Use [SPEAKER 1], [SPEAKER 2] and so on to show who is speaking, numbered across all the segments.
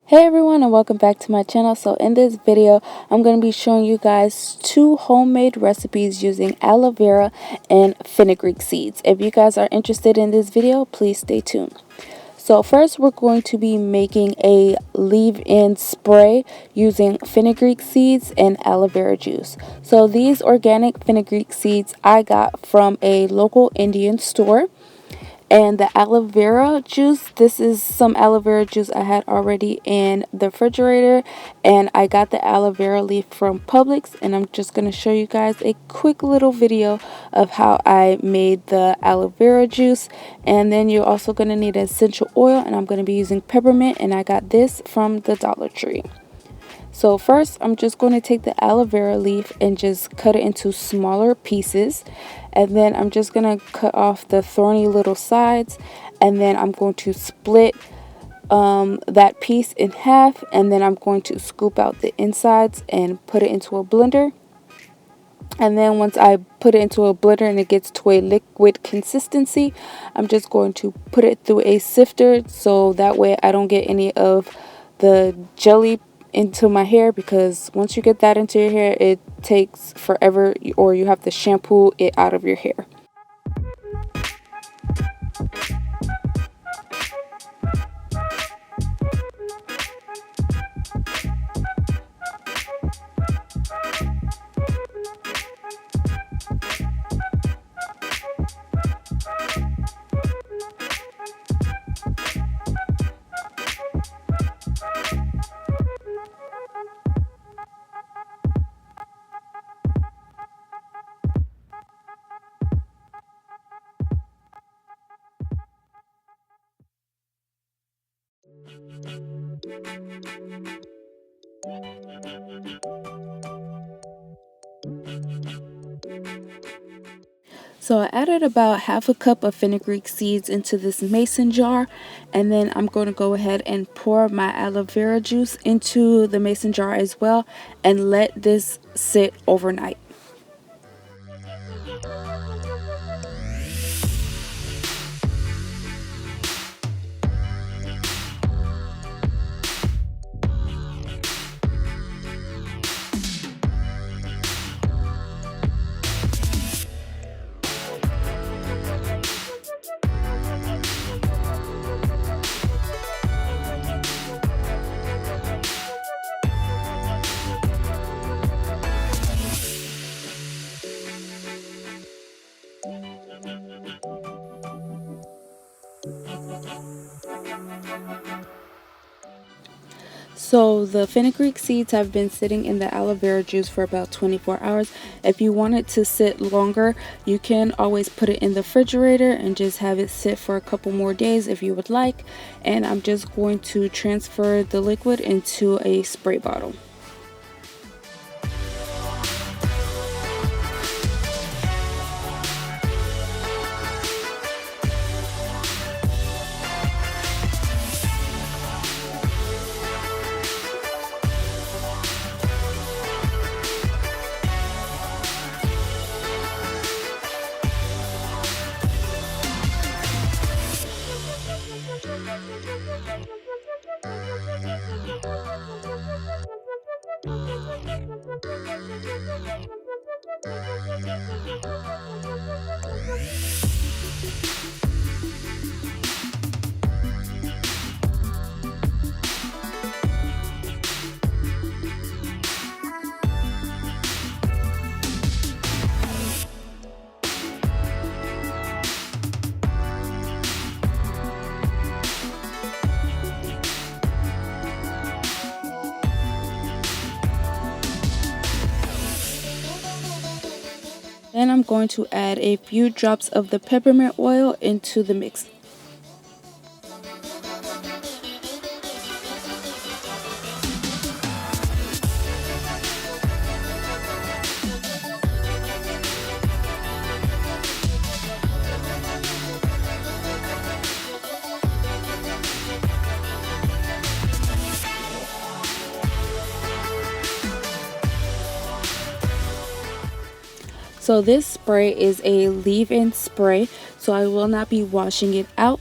[SPEAKER 1] Hey everyone, and welcome back to my channel. So in this video I'm going to be showing you guys two homemade recipes using aloe vera and fenugreek seeds. If you guys are interested in this video, please stay tuned. So first we're going to be making a leave-in spray using fenugreek seeds and aloe vera juice. So these organic fenugreek seeds I got from a local Indian store. And the aloe vera juice, this is some aloe vera juice I had already in the refrigerator, and I got the aloe vera leaf from Publix, and I'm just going to show you guys a quick little video of how I made the aloe vera juice. And then you're also going to need essential oil, and I'm going to be using peppermint, and I got this from the Dollar Tree. So first, I'm just going to take the aloe vera leaf and just cut it into smaller pieces. And then I'm just going to cut off the thorny little sides. And then I'm going to split that piece in half. And then I'm going to scoop out the insides and put it into a blender. And then once I put it into a blender and it gets to a liquid consistency, I'm just going to put it through a sifter. So that way I don't get any of the jelly into my hair, because once you get that into your hair, it takes forever, or you have to shampoo it out of your hair. So I added about half a cup of fenugreek seeds into this mason jar, and then I'm going to go ahead and pour my aloe vera juice into the mason jar as well, and let this sit overnight. So the fenugreek seeds have been sitting in the aloe vera juice for about 24 hours. If you want it to sit longer, you can always put it in the refrigerator and just have it sit for a couple more days if you would like. And I'm just going to transfer the liquid into a spray bottle. Then I'm going to add a few drops of the peppermint oil into the mix. So this spray is a leave-in spray, so I will not be washing it out.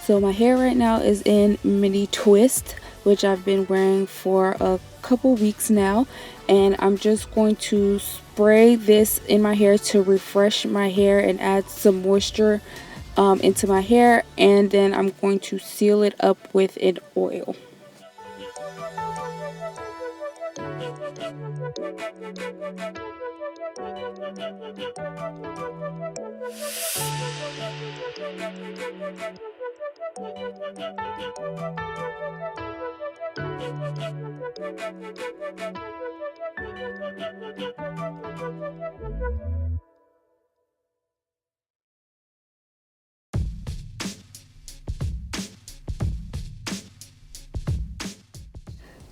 [SPEAKER 1] So my hair right now is in mini twist, which I've been wearing for a couple weeks now, and I'm just going to spray this in my hair to refresh my hair and add some moisture into my hair, and then I'm going to seal it up with an oil.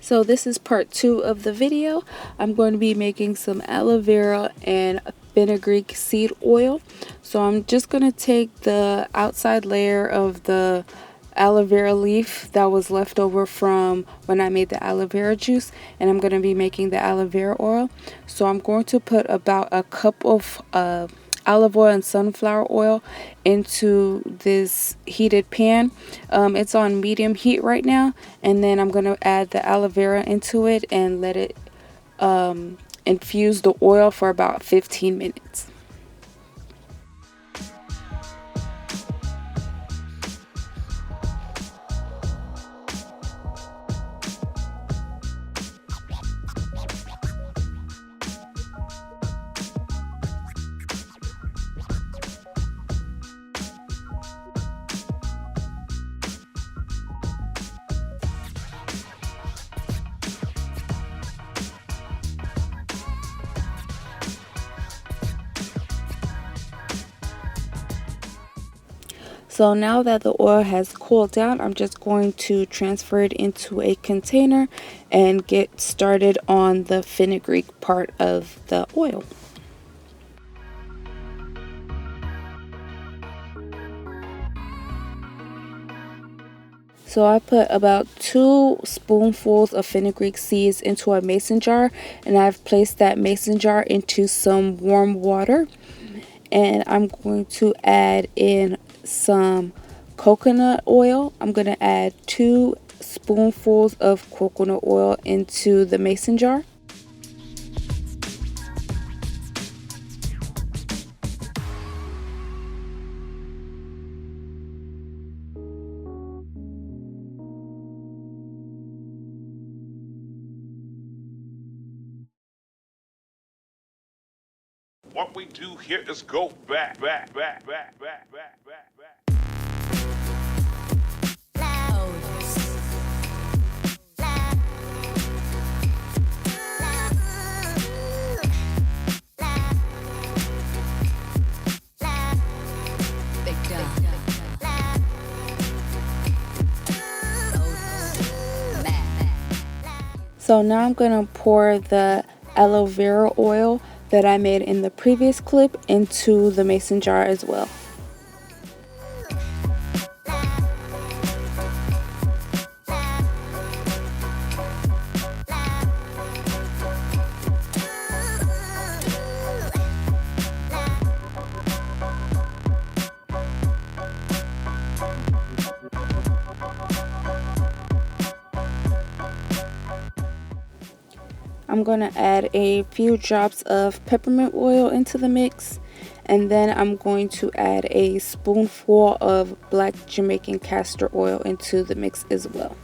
[SPEAKER 1] So this is part 2 of the video. I'm going to be making some aloe vera and fenugreek seed oil. So I'm just going to take the outside layer of the aloe vera leaf that was left over from when I made the aloe vera juice, and I'm going to be making the aloe vera oil. So I'm going to put about a cup of olive oil and sunflower oil into this heated pan. It's on medium heat right now, and then I'm going to add the aloe vera into it and let it infuse the oil for about 15 minutes. So now that the oil has cooled down, I'm just going to transfer it into a container and get started on the fenugreek part of the oil. So I put about 2 spoonfuls of fenugreek seeds into a mason jar, and I've placed that mason jar into some warm water, and I'm going to add in some coconut oil. I'm going to add 2 spoonfuls of coconut oil into the mason jar.
[SPEAKER 2] What we do here is go back.
[SPEAKER 1] So now I'm going to pour the aloe vera oil that I made in the previous clip into the mason jar as well. I'm going to add a few drops of peppermint oil into the mix, and then I'm going to add a spoonful of black Jamaican castor oil into the mix as well.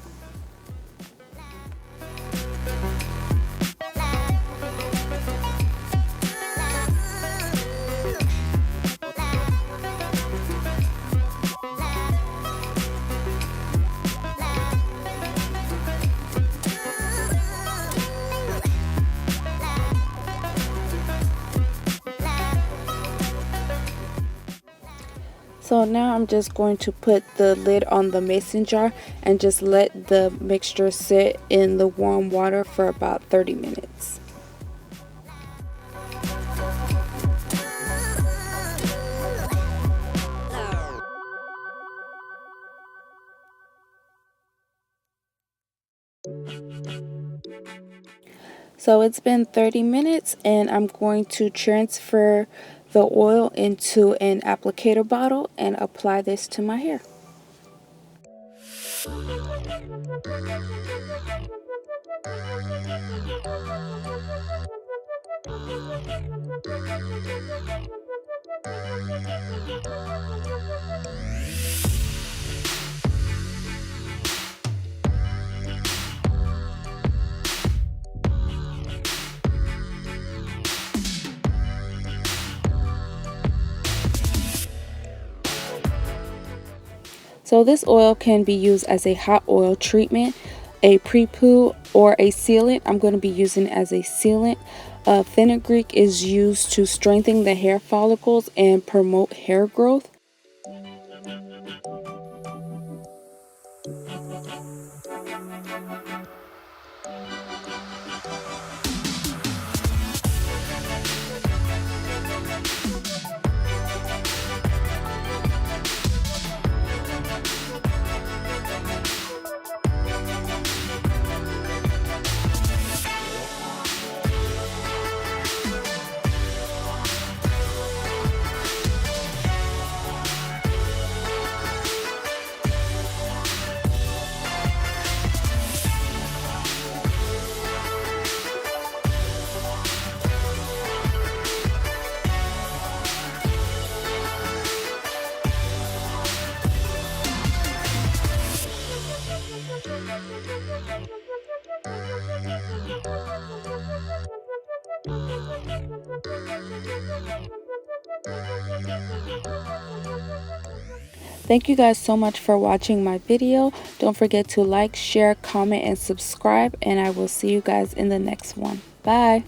[SPEAKER 1] So now I'm just going to put the lid on the mason jar and just let the mixture sit in the warm water for about 30 minutes. So it's been 30 minutes, and I'm going to transfer the oil into an applicator bottle and apply this to my hair. So this oil can be used as a hot oil treatment, a pre-poo, or a sealant. I'm going to be using it as a sealant. Fenugreek is used to strengthen the hair follicles and promote hair growth. Thank you guys so much for watching my video. Don't forget to like, share, comment, and subscribe, and I will see you guys in the next one. Bye.